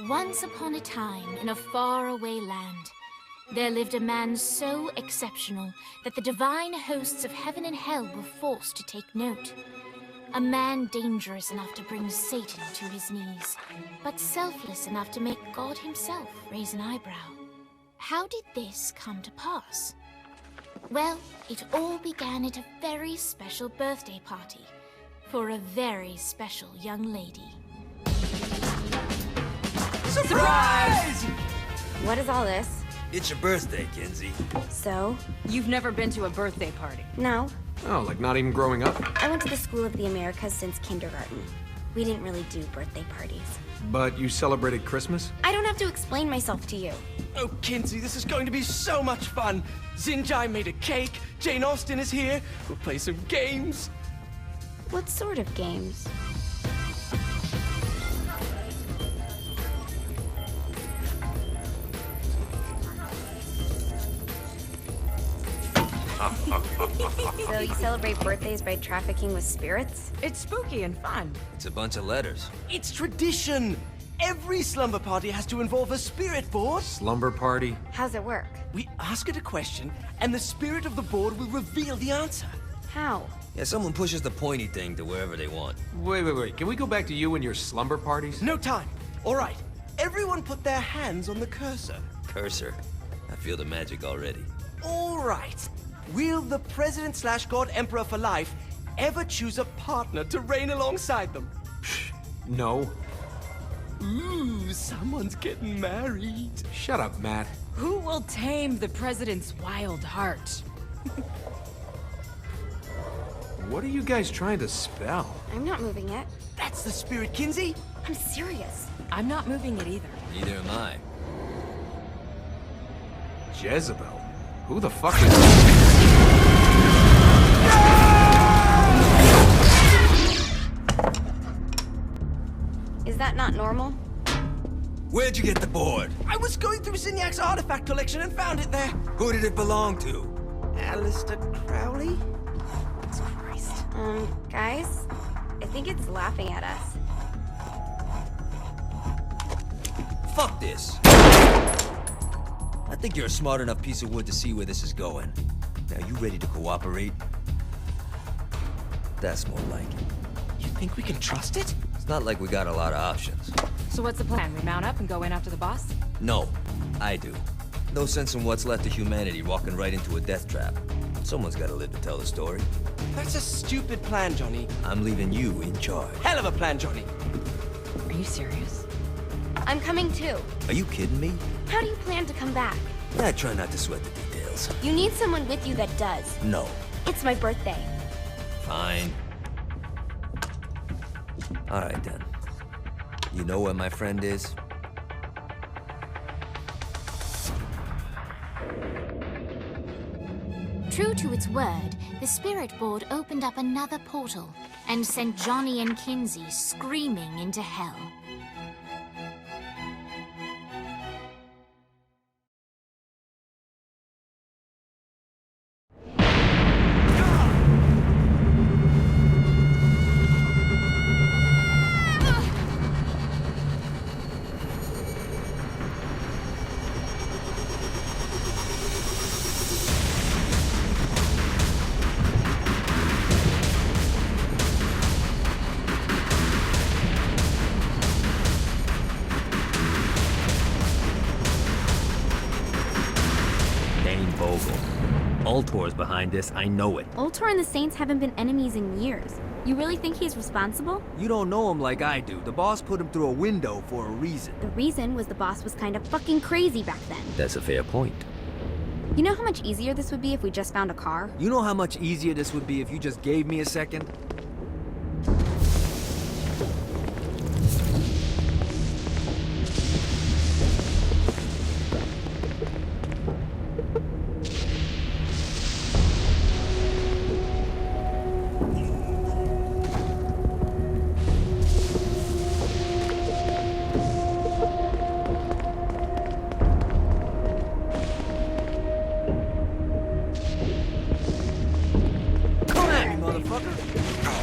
Once upon a time, in a faraway land, there lived a man so exceptional that the divine hosts of heaven and hell were forced to take note. A man dangerous enough to bring Satan to his knees, but selfless enough to make God himself raise an eyebrow. How did this come to pass? Well, it all began at a very special birthday party for a very special young lady. Surprise! What is all this? It's your birthday, Kinsey. So? You've never been to a birthday party? No. Oh, like not even growing up? I went to the School of the Americas since kindergarten. We didn't really do birthday parties. But you celebrated Christmas? I don't have to explain myself to you. Oh, Kinsey, this is going to be so much fun. Xinjai made a cake, Jane Austen is here, we'll play some games. What sort of games? So you celebrate birthdays by trafficking with spirits? It's spooky and fun. It's a bunch of letters. It's tradition. Every slumber party has to involve a spirit board. Slumber party? How's it work? We ask it a question, and the spirit of the board will reveal the answer. How? Yeah, someone pushes the pointy thing to wherever they want. Wait. Can we go back to you and your slumber parties? No time. All right. Everyone put their hands on the cursor. Cursor. I feel the magic already. All right. Will the President/God Emperor for life ever choose a partner to reign alongside them? No. Ooh, someone's getting married. Shut up, Matt. Who will tame the president's wild heart? What are you guys trying to spell? I'm not moving it. That's the spirit, Kinsey. I'm serious. I'm not moving it either. Neither am I. Jezebel? Who the fuck is... Is that not normal? Where'd you get the board? I was going through Signac's artifact collection and found it there. Who did it belong to? Aleister Crowley? Christ. Guys? I think it's laughing at us. Fuck this. I think you're a smart enough piece of wood to see where this is going. Now, you ready to cooperate? That's more like it. You think we can trust it? It's not like we got a lot of options. So what's the plan? We mount up and go in after the boss? No, I do. No sense in what's left of humanity walking right into a death trap. Someone's gotta live to tell the story. That's a stupid plan, Johnny. I'm leaving you in charge. Hell of a plan, Johnny. Are you serious? I'm coming too. Are you kidding me? How do you plan to come back? I try not to sweat the details. You need someone with you that does. No. It's my birthday. Fine. Alright then. You know where my friend is? True to its word, the spirit board opened up another portal and sent Johnny and Kinsey screaming into hell. Ultor's behind this, I know it. Ultor and the Saints haven't been enemies in years. You really think he's responsible? You don't know him like I do. The boss put him through a window for a reason. The reason was the boss was kind of fucking crazy back then. That's a fair point. You know how much easier this would be if we just found a car? You know how much easier this would be if you just gave me a second? Come at me, motherfucker!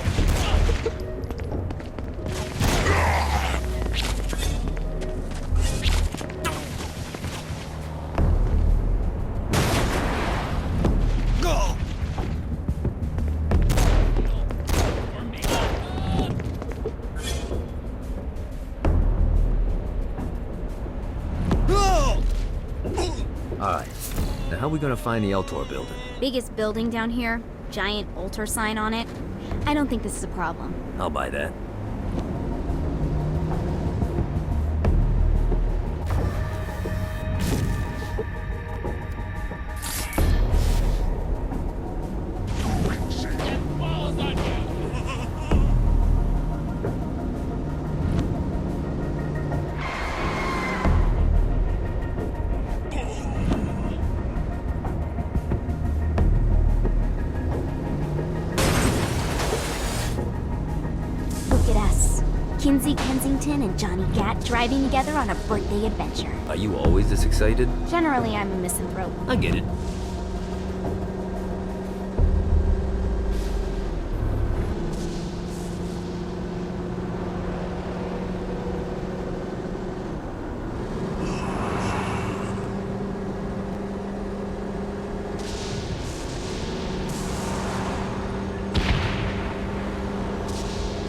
how are we gonna find the Eltor building? Biggest building down here, giant altar sign on it. I don't think this is a problem. I'll buy that. Look at us. Kinsey Kensington and Johnny Gat driving together on a birthday adventure. Are you always this excited? Generally, I'm a misanthrope. I get it.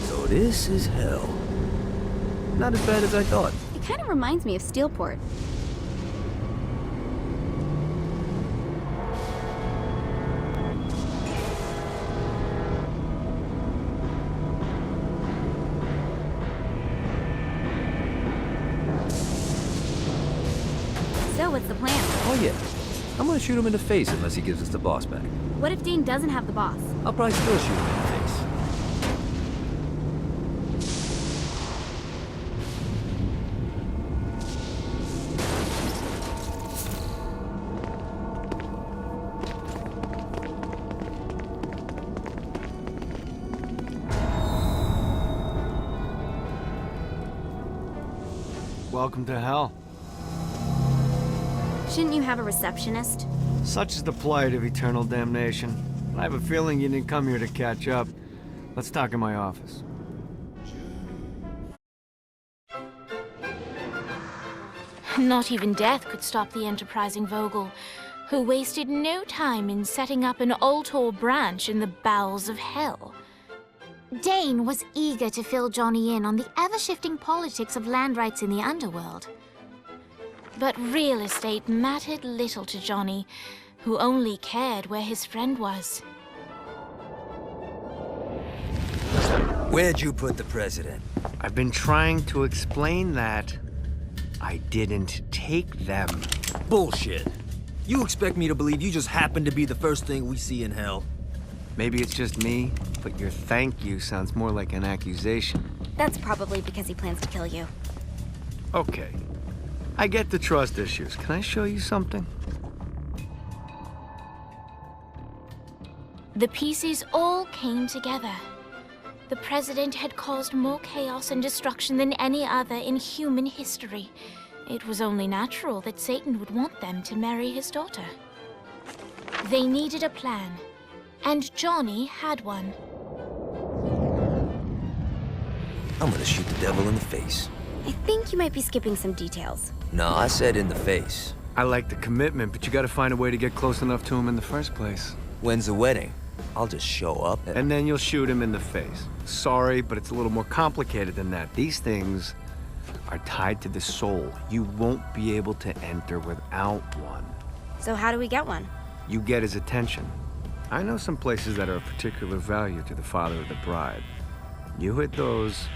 So this is hell. Not as bad as I thought. It kind of reminds me of Steelport. So, what's the plan? Oh yeah. I'm gonna shoot him in the face unless he gives us the boss back. What if Dane doesn't have the boss? I'll probably still shoot him in the face. Welcome to hell. Shouldn't you have a receptionist? Such is the plight of eternal damnation. I have a feeling you didn't come here to catch up. Let's talk in my office. Not even death could stop the enterprising Vogel, who wasted no time in setting up an Ultor branch in the bowels of hell. Dane was eager to fill Johnny in on the ever-shifting politics of land rights in the underworld. But real estate mattered little to Johnny, who only cared where his friend was. Where'd you put the president? I've been trying to explain that. I didn't take them. Bullshit. You expect me to believe you just happened to be the first thing we see in hell? Maybe it's just me, but your thank you sounds more like an accusation. That's probably because he plans to kill you. Okay. I get the trust issues. Can I show you something? The pieces all came together. The president had caused more chaos and destruction than any other in human history. It was only natural that Satan would want them to marry his daughter. They needed a plan, and Johnny had one. I'm gonna shoot the devil in the face. I think you might be skipping some details. No, I said in the face. I like the commitment, but you gotta find a way to get close enough to him in the first place. When's the wedding? I'll just show up And then you'll shoot him in the face. Sorry, but it's a little more complicated than that. These things are tied to the soul. You won't be able to enter without one. So how do we get one? You get his attention. I know some places that are of particular value to the father of the bride. You hit those,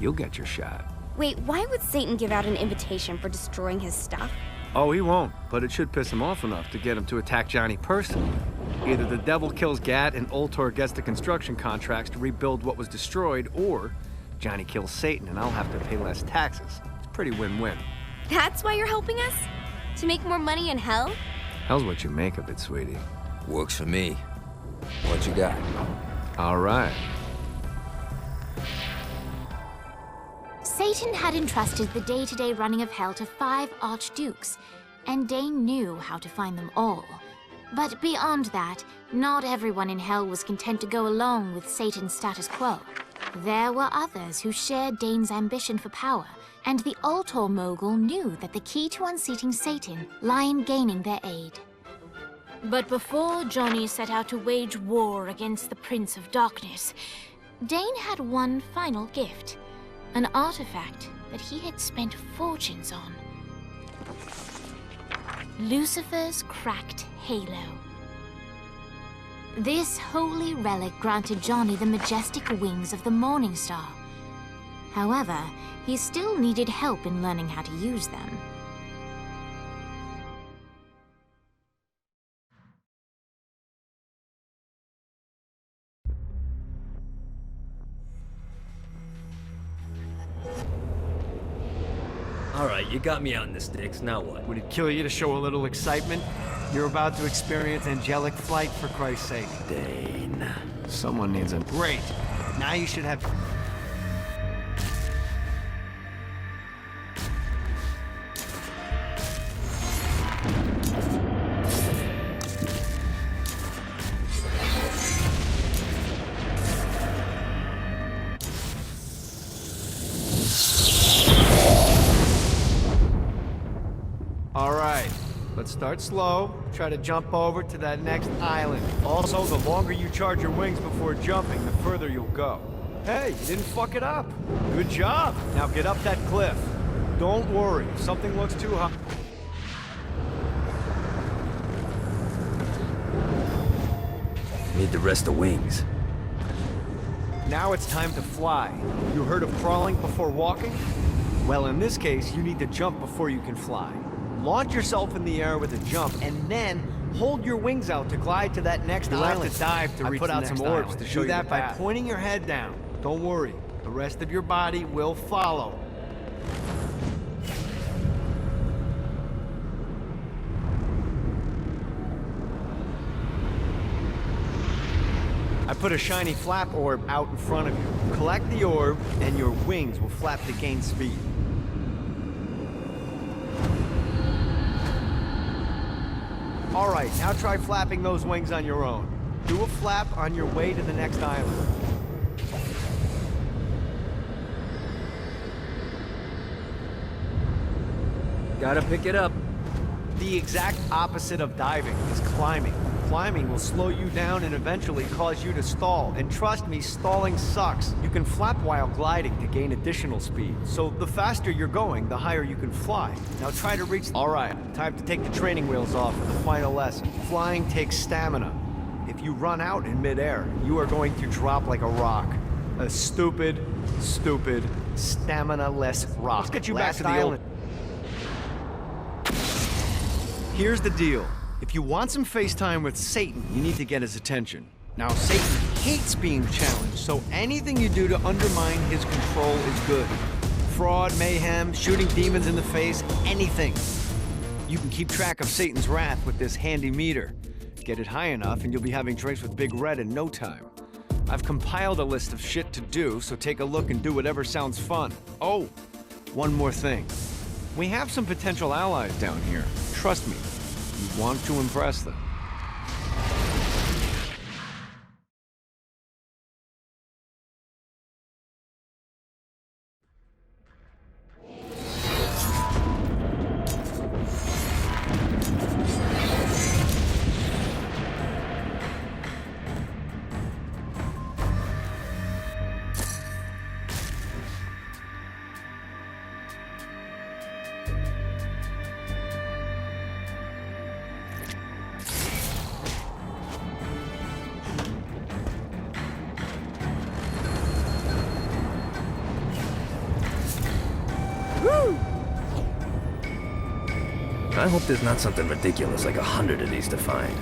you'll get your shot. Wait, why would Satan give out an invitation for destroying his stuff? Oh, he won't, but it should piss him off enough to get him to attack Johnny personally. Either the devil kills Gat and Ultor gets the construction contracts to rebuild what was destroyed, or Johnny kills Satan and I'll have to pay less taxes. It's pretty win-win. That's why you're helping us? To make more money in hell? Hell's what you make of it, sweetie. Works for me. What you got? All right. Satan had entrusted the day-to-day running of hell to 5 archdukes, and Dane knew how to find them all. But beyond that, not everyone in hell was content to go along with Satan's status quo. There were others who shared Dane's ambition for power, and the Ultor mogul knew that the key to unseating Satan lay in gaining their aid. But before Johnny set out to wage war against the Prince of Darkness, Dane had one final gift. An artifact that he had spent fortunes on. Lucifer's cracked halo. This holy relic granted Johnny the majestic wings of the Morning Star. However, he still needed help in learning how to use them. Alright, you got me out in the sticks, now what? Would it kill you to show a little excitement? You're about to experience angelic flight, for Christ's sake. Dane. Someone needs a... Great. Now you should have... Alright, let's start slow. Try to jump over to that next island. Also, the longer you charge your wings before jumping, the further you'll go. Hey, you didn't fuck it up. Good job. Now get up that cliff. Don't worry, if something looks too high... Need the rest of wings. Now it's time to fly. You heard of crawling before walking? Well, in this case, you need to jump before you can fly. Launch yourself in the air with a jump, and then hold your wings out to glide to that next island. You'll have to dive to reach the next island. I put out some orbs to show you that by pointing your head down. Don't worry, the rest of your body will follow. I put a shiny flap orb out in front of you. Collect the orb, and your wings will flap to gain speed. All right, now try flapping those wings on your own. Do a flap on your way to the next island. Gotta pick it up. The exact opposite of diving is climbing. Climbing will slow you down and eventually cause you to stall. And trust me, stalling sucks. You can flap while gliding to gain additional speed. So the faster you're going, the higher you can fly. Now try to reach... All right, time to take the training wheels off for the final lesson. Flying takes stamina. If you run out in midair, you are going to drop like a rock. A stupid, stamina-less rock. Let's get you back to the island. Here's the deal. If you want some FaceTime with Satan, you need to get his attention. Now, Satan hates being challenged, so anything you do to undermine his control is good. Fraud, mayhem, shooting demons in the face, anything. You can keep track of Satan's wrath with this handy meter. Get it high enough and you'll be having drinks with Big Red in no time. I've compiled a list of shit to do, so take a look and do whatever sounds fun. Oh, one more thing. We have some potential allies down here. Trust me, you want to impress them. I hope there's not something ridiculous like 100 of these to find.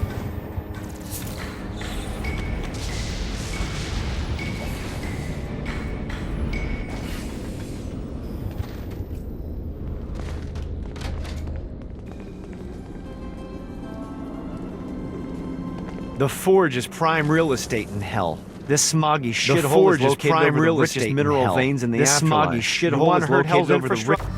The Forge is prime real estate in hell. This smoggy shithole is located over the richest mineral veins in the afterlife. This smoggy shithole is located over the...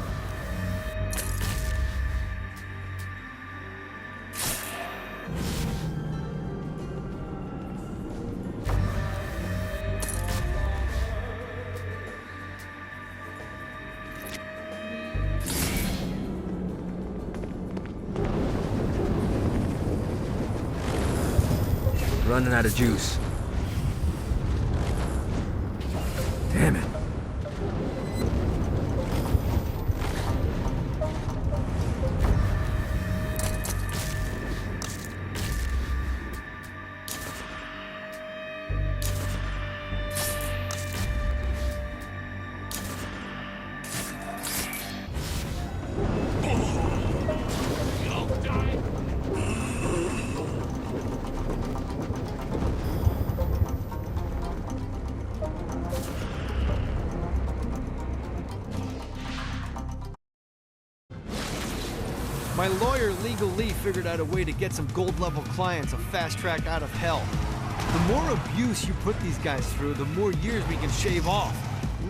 Running out of juice. Damn it. My lawyer, Legal Lee, figured out a way to get some gold-level clients a fast track out of hell. The more abuse you put these guys through, the more years we can shave off.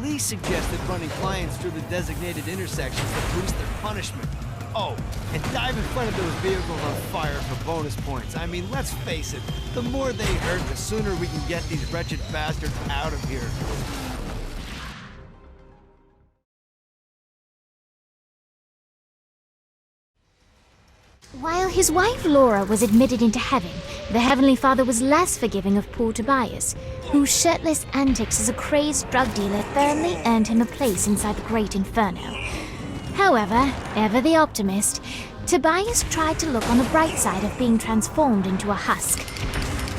Lee suggested running clients through the designated intersections to boost their punishment. Oh, and dive in front of those vehicles on fire for bonus points. I mean, let's face it, the more they hurt, the sooner we can get these wretched bastards out of here. While his wife Laura was admitted into heaven, the Heavenly Father was less forgiving of poor Tobias, whose shirtless antics as a crazed drug dealer firmly earned him a place inside the Great Inferno. However, ever the optimist, Tobias tried to look on the bright side of being transformed into a husk.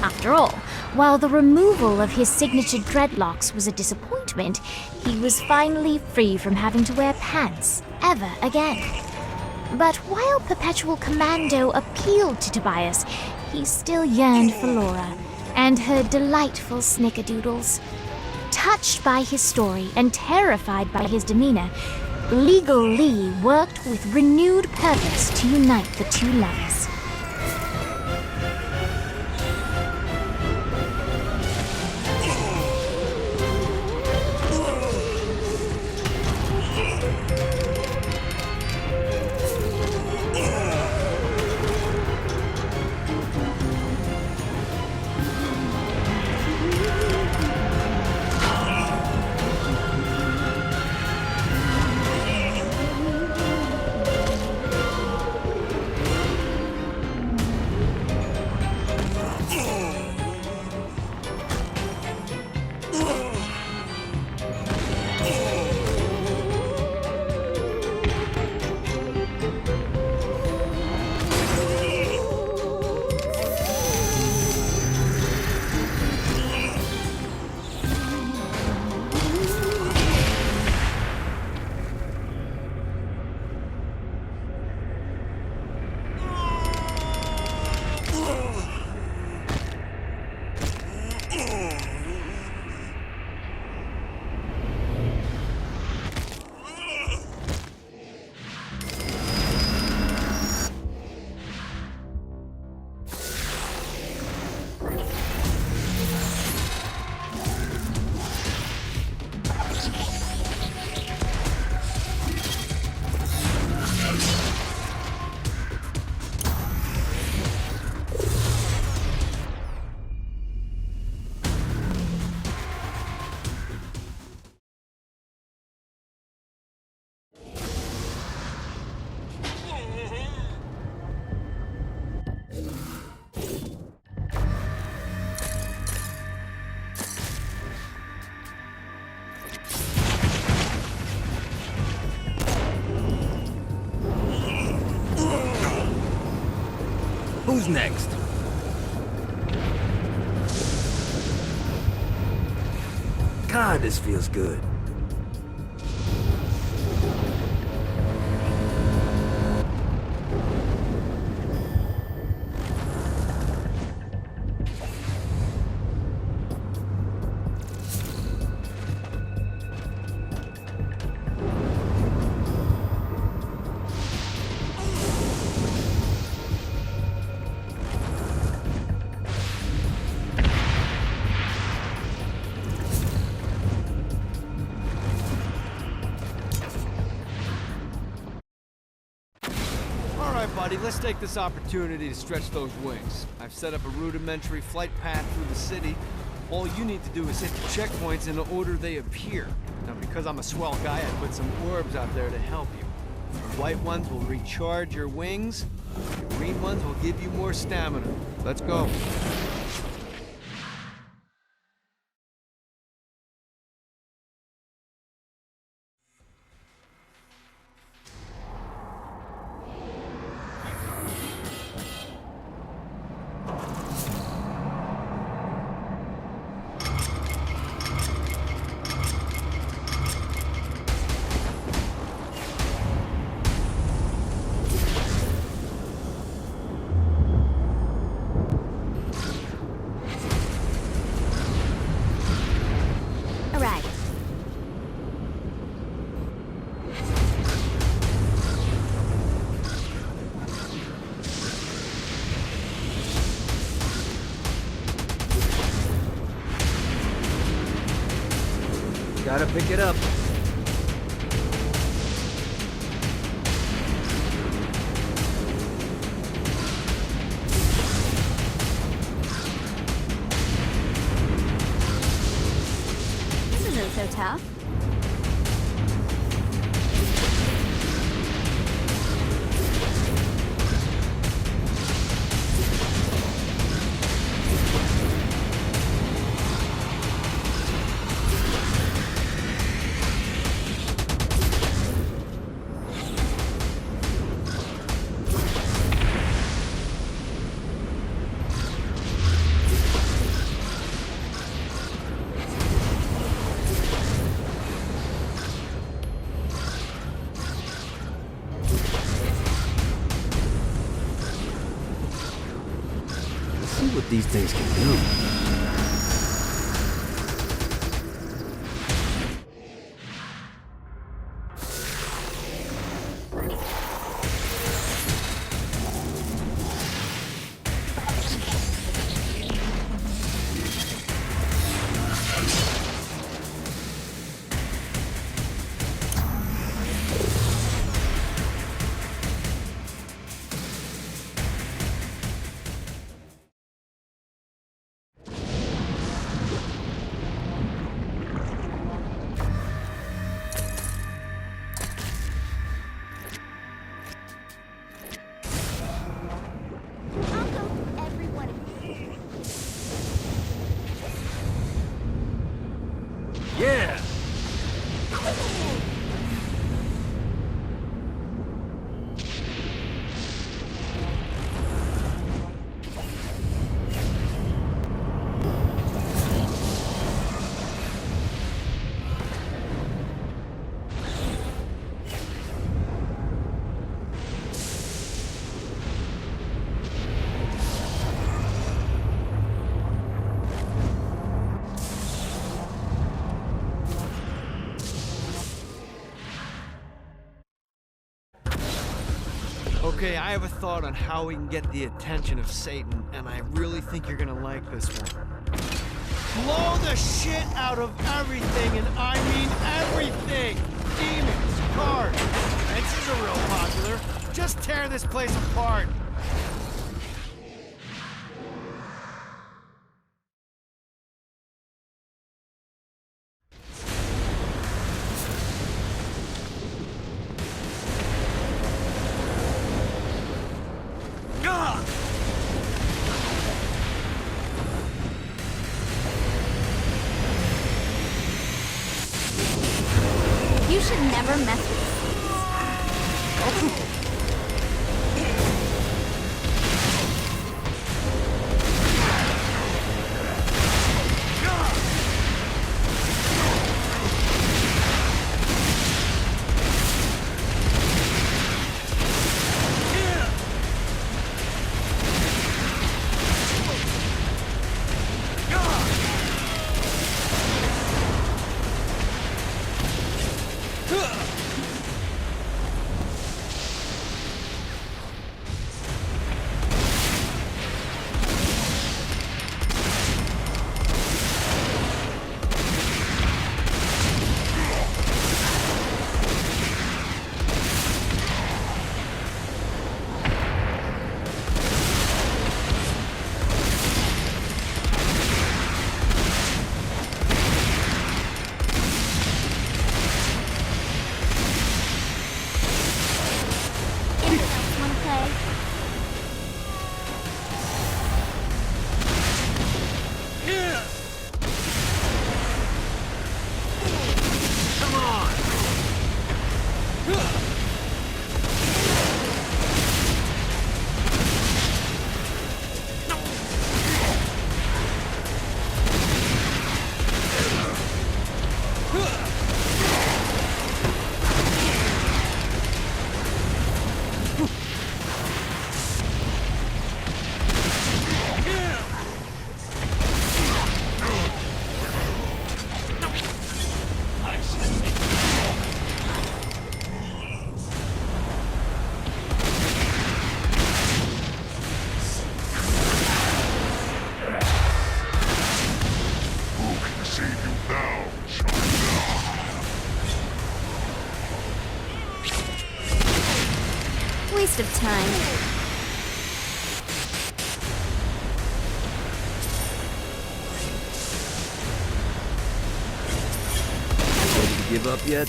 After all, while the removal of his signature dreadlocks was a disappointment, he was finally free from having to wear pants ever again. But while Perpetual Commando appealed to Tobias, he still yearned for Laura and her delightful snickerdoodles. Touched by his story and terrified by his demeanor, Legal Lee worked with renewed purpose to unite the two lovers. Who's next? God, this feels good. Buddy, let's take this opportunity to stretch those wings. I've set up a rudimentary flight path through the city. All you need to do is hit the checkpoints in the order they appear. Now, because I'm a swell guy, I put some orbs out there to help you. The white ones will recharge your wings. The green ones will give you more stamina. Let's go. Pick it up. This isn't so tough. See what these things can do. Yeah! Okay, I have a thought on how we can get the attention of Satan, and I really think you're gonna like this one. Blow the shit out of everything, and I mean everything! Demons, cars, fences are real popular. Just tear this place apart. You should never mess with Waste of time. Ready to give up yet?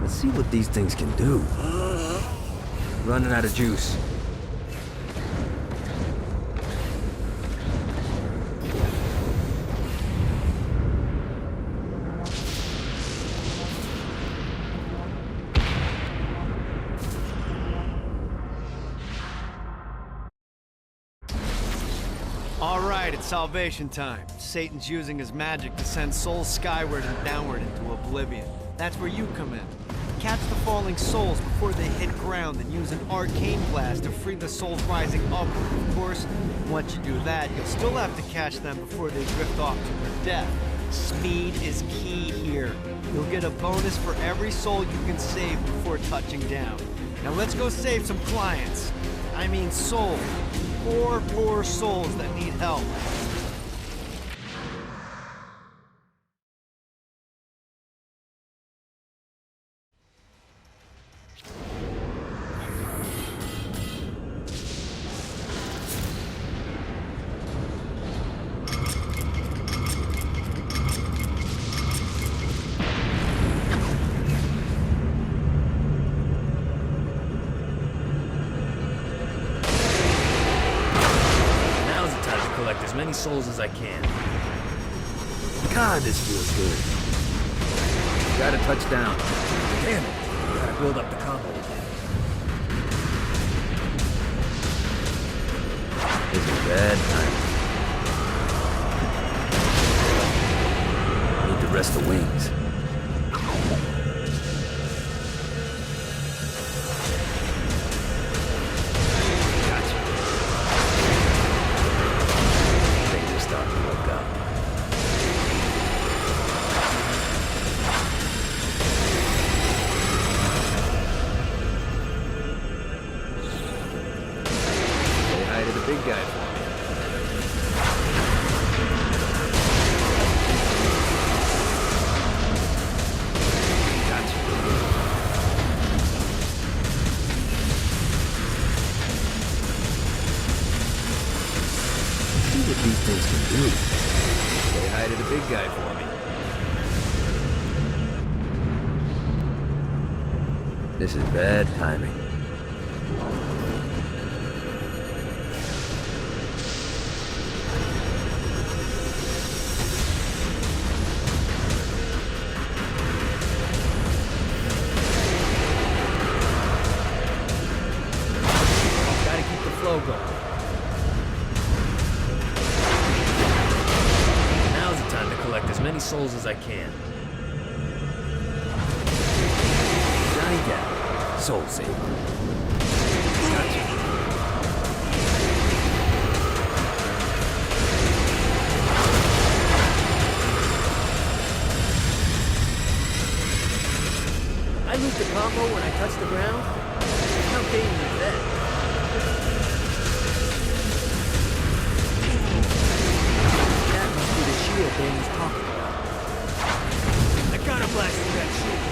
See what these things can do. Running out of juice. All right, it's salvation time. Satan's using his magic to send souls skyward and downward into oblivion. That's where you come in. Catch the falling souls before they hit ground and use an arcane blast to free the souls rising upward. Of course, once you do that, you'll still have to catch them before they drift off to their death. Speed is key here. You'll get a bonus for every soul you can save before touching down. Now let's go save some clients. I mean souls. Poor souls that need help. As many souls as I can. God, this feels good. Gotta touch down. Damn it. Gotta build up the combo again. This is bad time. I need to rest the wings. Big guy for me. Gotcha. See what these things can do. Say hi to the big guy for me. This is bad timing. Now's the time to collect as many souls as I can. Johnny Depp, soul saver. Gotcha. I lose the combo when I touch the ground? How dangerous is that? Shield Ben was talking about. I gotta blast through that shield.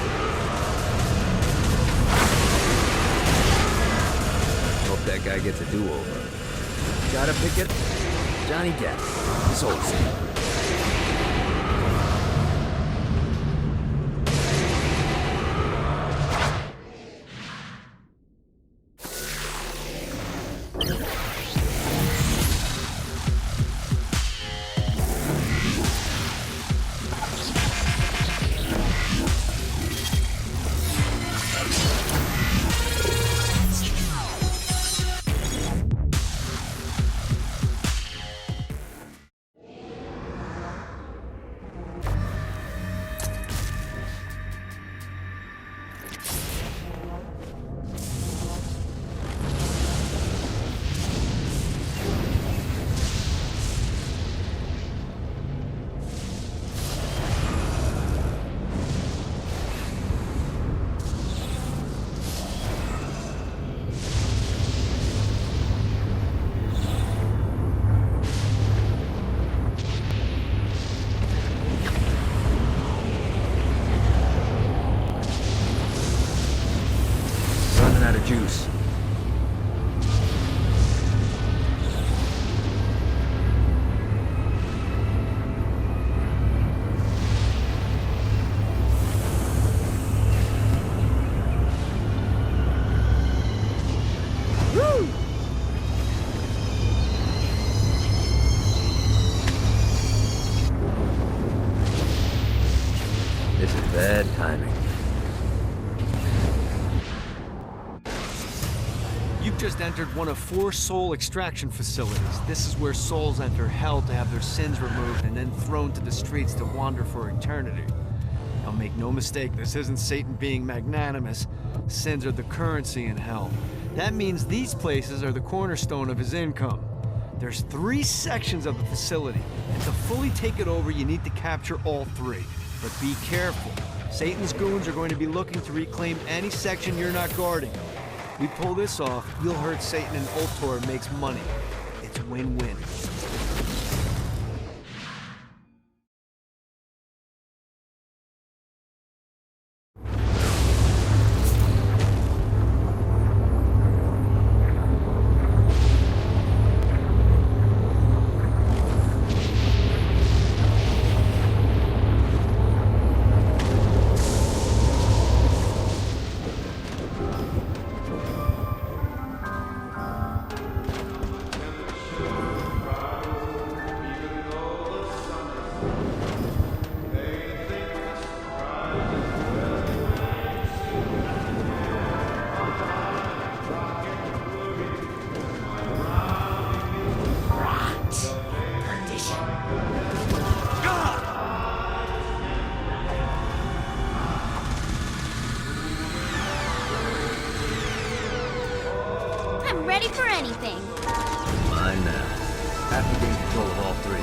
Hope that guy gets a do-over. Gotta pick it. Johnny Depp, soul saver. Bad timing. You've just entered one of 4 soul extraction facilities. This is where souls enter hell to have their sins removed and then thrown to the streets to wander for eternity. Now make no mistake, this isn't Satan being magnanimous. Sins are the currency in hell. That means these places are the cornerstone of his income. There's 3 sections of the facility, and to fully take it over, you need to capture all 3. But be careful. Satan's goons are going to be looking to reclaim any section you're not guarding. We pull this off, you'll hurt Satan and Ultor makes money. It's win-win. I'm ready for anything. Mine now. Have to gain control of all 3.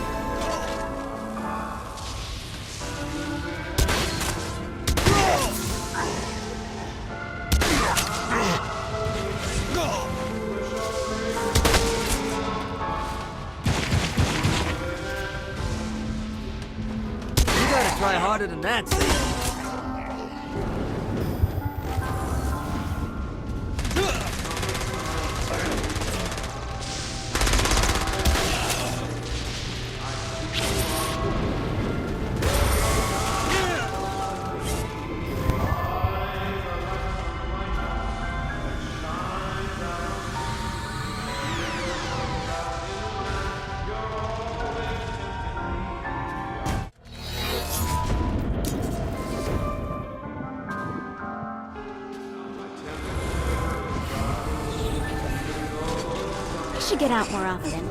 You gotta try harder than that, Steve. I should get out more often.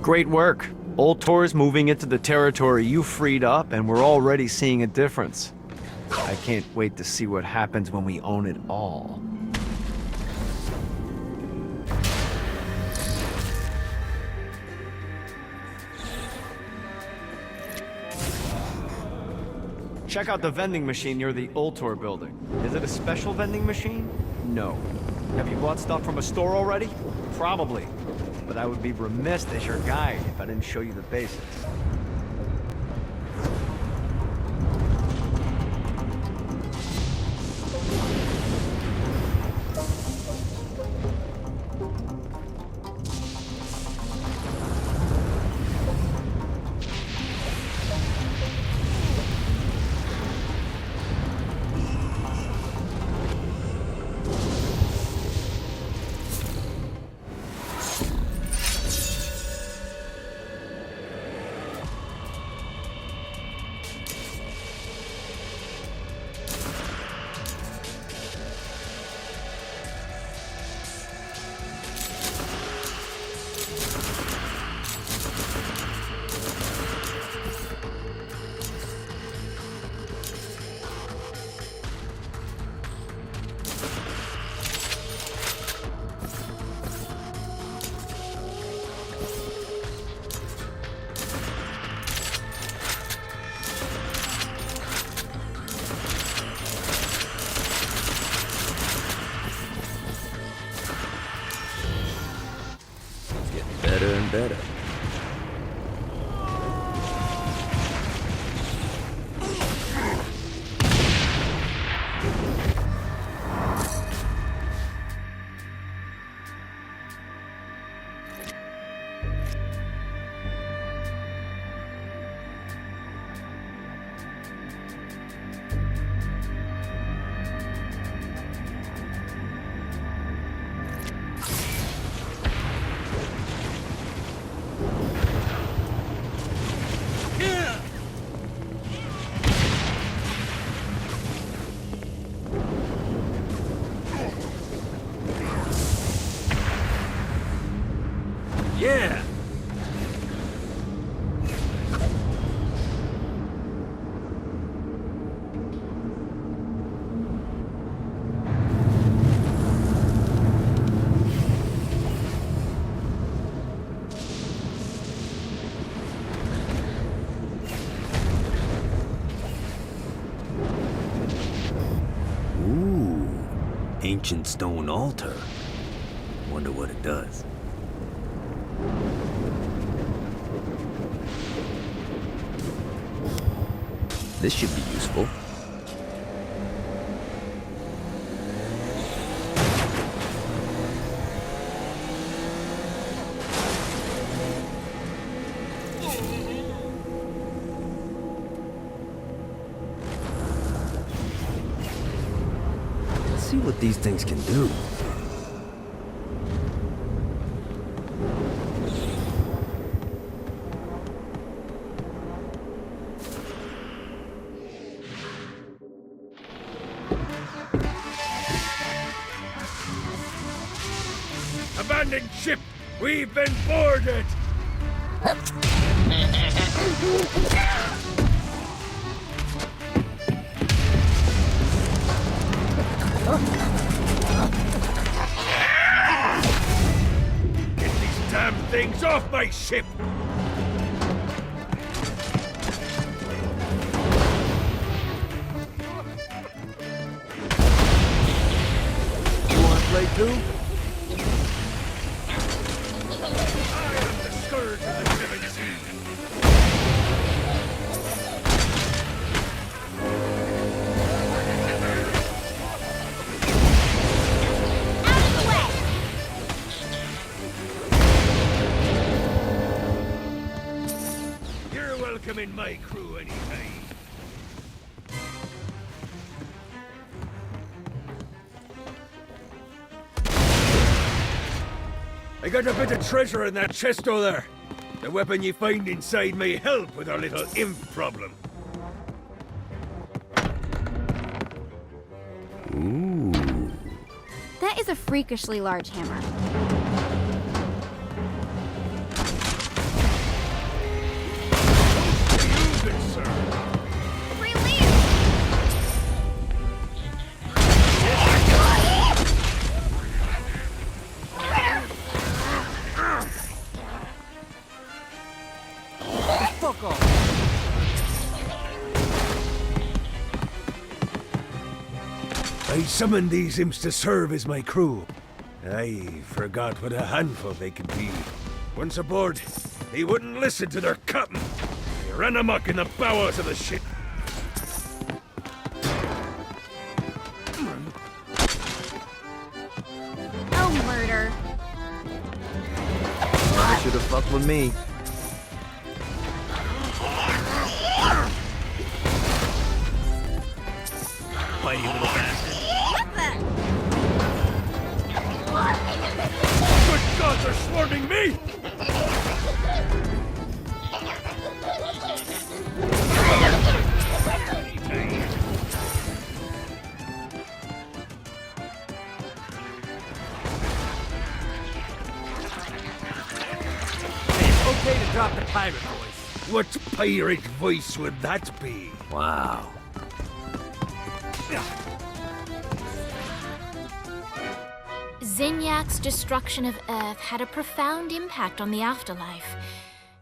Great work. Ultor's moving into the territory you freed up, and we're already seeing a difference. I can't wait to see what happens when we own it all. Check out the vending machine near the Ultor building. Is it a special vending machine? No. Have you bought stuff from a store already? Probably. But I would be remiss as your guide if I didn't show you the basics. better and better. Yeah! Ooh, ancient stone altar. Wonder what it does. This should be useful. Let's see what these things can do. Abandoned ship! We've been boarded! Get these damn things off my ship! You wanna play too? Scourge of the seven seas. You're welcome in my crew anytime. I got a bit of treasure in that chest over there. The weapon you find inside may help with our little imp problem. Ooh. That is a freakishly large hammer. Use it, sir. Fuck off! I summoned these imps to serve as my crew. I forgot what a handful they could be. Once aboard, they wouldn't listen to their captain. They ran amok in the bowels of the ship. Oh, murder. Never should have fucked with me. Fighty little bastard. Good gods, they're swarming me! Okay to drop the pirate voice. What pirate voice would that be? Wow. Zinyak's destruction of Earth had a profound impact on the afterlife.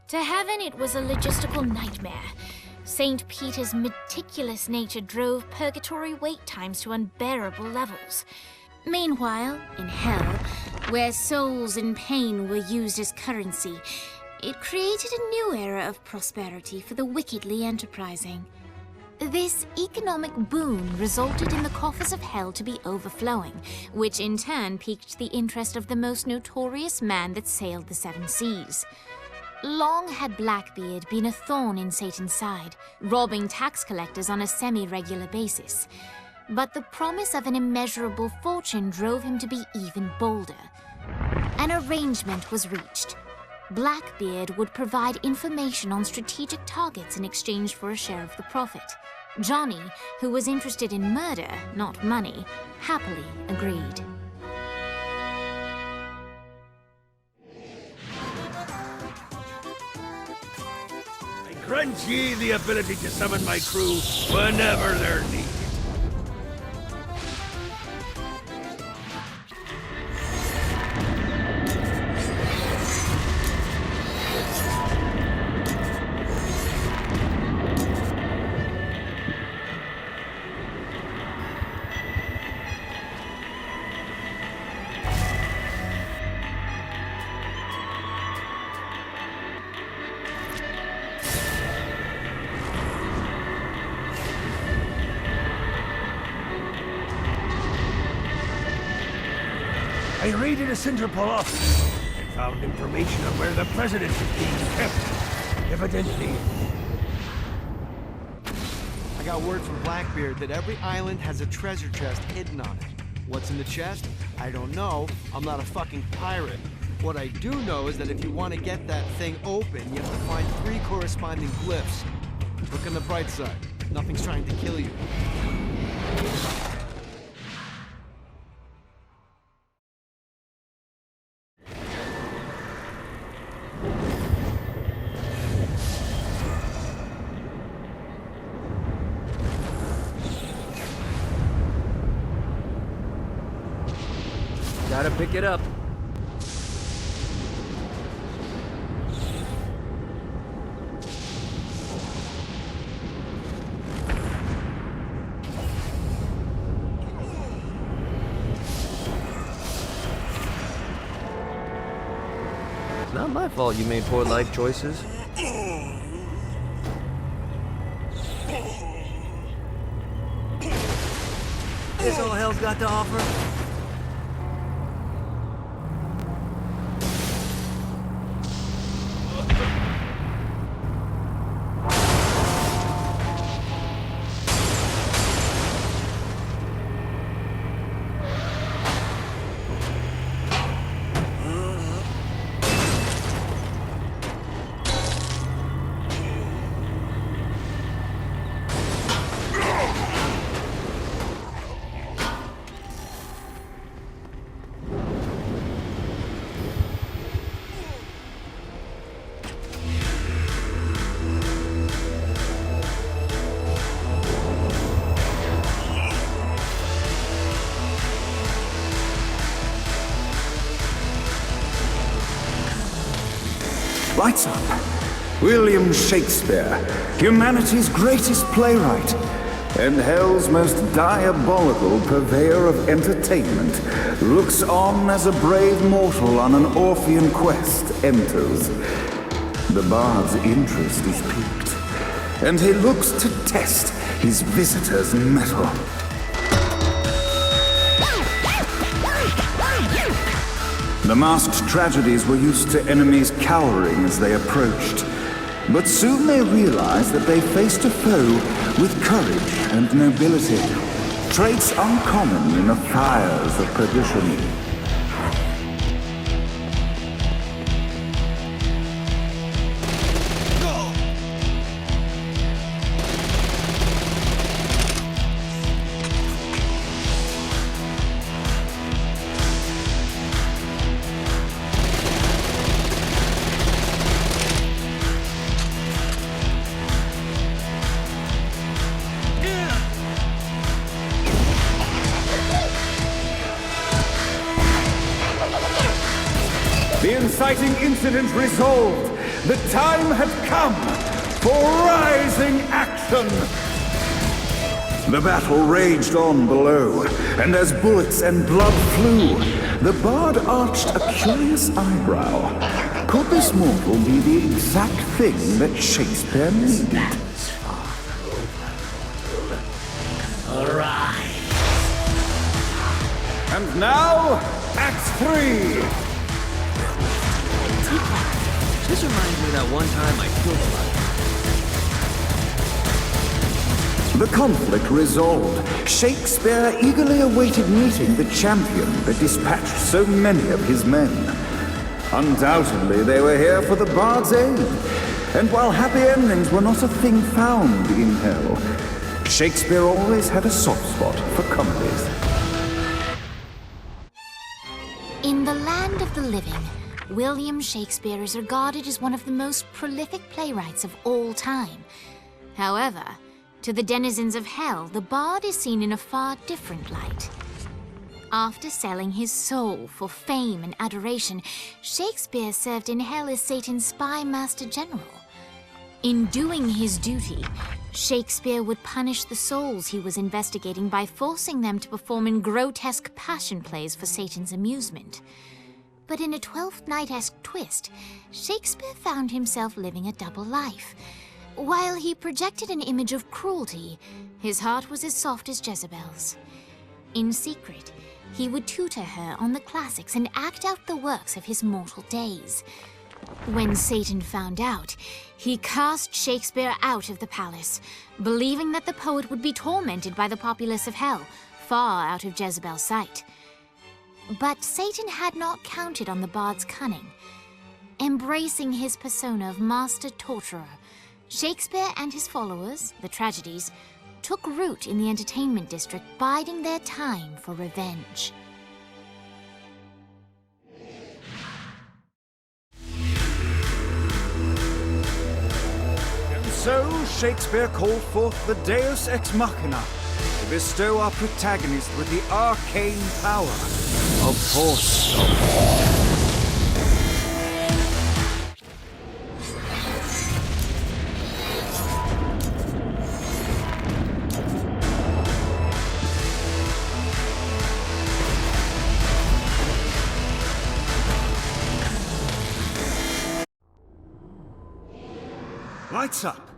To heaven, it was a logistical nightmare. St. Peter's meticulous nature drove purgatory wait times to unbearable levels. Meanwhile, in hell, where souls in pain were used as currency, it created a new era of prosperity for the wickedly enterprising. This economic boon resulted in the coffers of hell to be overflowing, which in turn piqued the interest of the most notorious man that sailed the seven seas. Long had Blackbeard been a thorn in Satan's side, robbing tax collectors on a semi-regular basis. But the promise of an immeasurable fortune drove him to be even bolder. An arrangement was reached. Blackbeard would provide information on strategic targets in exchange for a share of the profit. Johnny, who was interested in murder, not money, happily agreed. I grant ye the ability to summon my crew whenever they're needed. I raided a Sinterpol office and found information on where the president is being kept. Evidently... I got word from Blackbeard that every island has a treasure chest hidden on it. What's in the chest? I don't know. I'm not a fucking pirate. What I do know is that if you want to get that thing open, you have to find 3 corresponding glyphs. Look on the bright side. Nothing's trying to kill you. Gotta pick it up. It's not my fault you made poor life choices. This all hell's got to offer? Lights up. William Shakespeare, humanity's greatest playwright, and hell's most diabolical purveyor of entertainment, looks on as a brave mortal on an Orphean quest enters. The bard's interest is piqued, and he looks to test his visitor's mettle. The masked tragedies were used to enemies cowering as they approached, but soon they realized that they faced a foe with courage and nobility, traits uncommon in the fires of perdition. The inciting incident resolved. The time had come for rising action. The battle raged on below, and as bullets and blood flew, The bard arched a curious eyebrow. Could this mortal be the exact thing that Shakespeare needed? And now, Act 3! This reminds me of that one time I killed a lot. The conflict resolved, Shakespeare eagerly awaited meeting the champion that dispatched so many of his men. Undoubtedly, they were here for the bard's aid. And while happy endings were not a thing found in hell, Shakespeare always had a soft spot for comedies. In the land of the living, William Shakespeare is regarded as one of the most prolific playwrights of all time. However, to the denizens of hell, the bard is seen in a far different light. After selling his soul for fame and adoration, Shakespeare served in hell as Satan's spy master general. In doing his duty, Shakespeare would punish the souls he was investigating by forcing them to perform in grotesque passion plays for Satan's amusement. But in a Twelfth Night-esque twist, Shakespeare found himself living a double life. While he projected an image of cruelty, his heart was as soft as Jezebel's. In secret, he would tutor her on the classics and act out the works of his mortal days. When Satan found out, he cast Shakespeare out of the palace, believing that the poet would be tormented by the populace of hell, far out of Jezebel's sight. But Satan had not counted on the bard's cunning. Embracing his persona of master torturer, Shakespeare and his followers, the tragedies, took root in the entertainment district, biding their time for revenge. And so Shakespeare called forth the Deus Ex Machina to bestow our protagonist with the arcane power of Force. Lights up.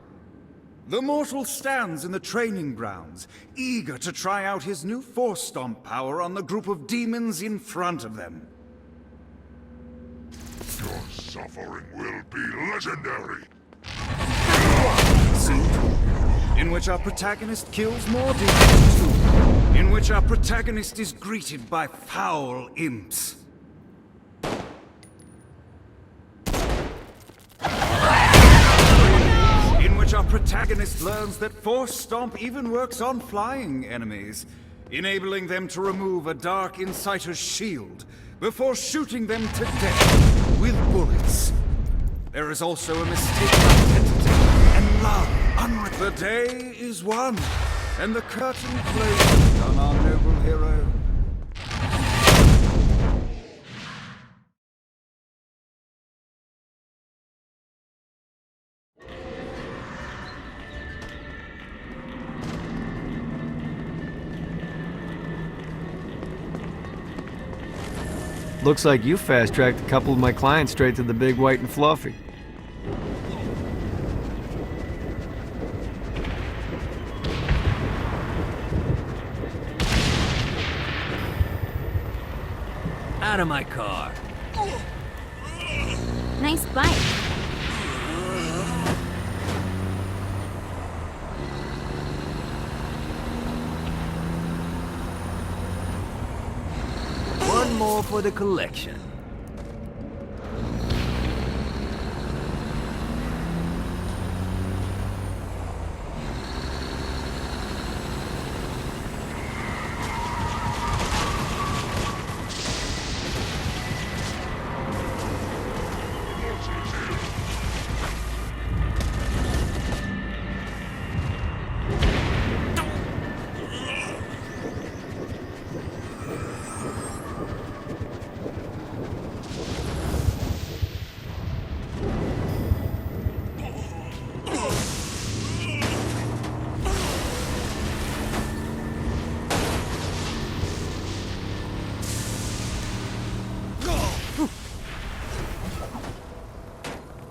The mortal stands in the training grounds, eager to try out his new Force Stomp power on the group of demons in front of them. Your suffering will be legendary. Scene 2, in which our protagonist kills more demons too, in which our protagonist is greeted by foul imps. Our protagonist learns that Force Stomp even works on flying enemies, enabling them to remove a Dark Inciter's shield before shooting them to death with bullets. There is also a mistaken identity and love. The day is won, and the curtain closes on our noble hero. Looks like you fast-tracked a couple of my clients straight to the big white and fluffy. Out of my car. Nice bike. One more for the collection.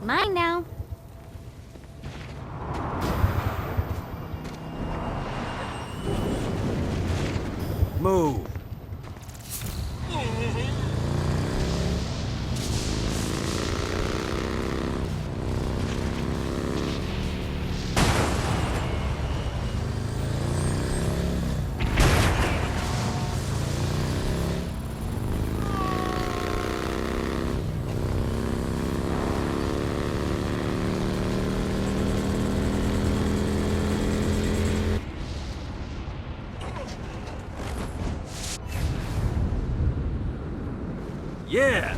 Mine now. Move. Yeah!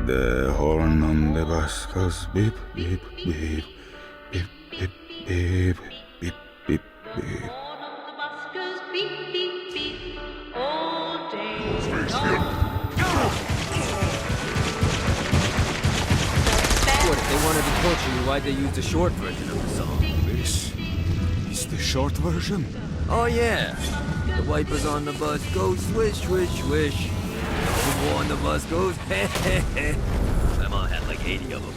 The horn on the bus goes beep, beep, beep, beep, beep, beep, beep, beep, beep. What, if they wanted to torture you, why'd they use the short version of the song? This is the short version. Oh yeah. The wipers on the bus go swish, swish, swish. The more on the bus goes heh heh heh. My mom had like 80 of them.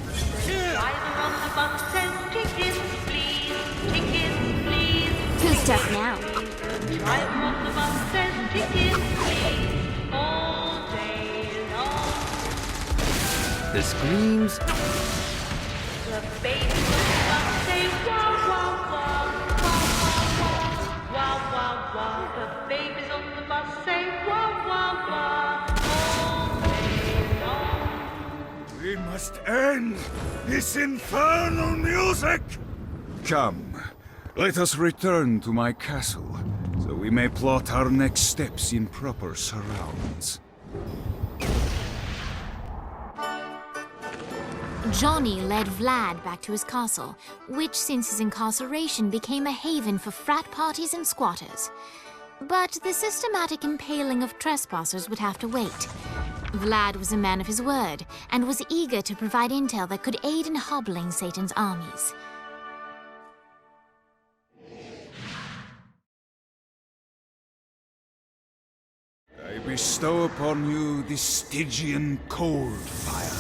Who's tough now? The screams. We must end this infernal music! Come, let us return to my castle, so we may plot our next steps in proper surrounds. Johnny led Vlad back to his castle, which since his incarceration became a haven for frat parties and squatters. But the systematic impaling of trespassers would have to wait. Vlad was a man of his word, and was eager to provide intel that could aid in hobbling Satan's armies. I bestow upon you the Stygian cold fire.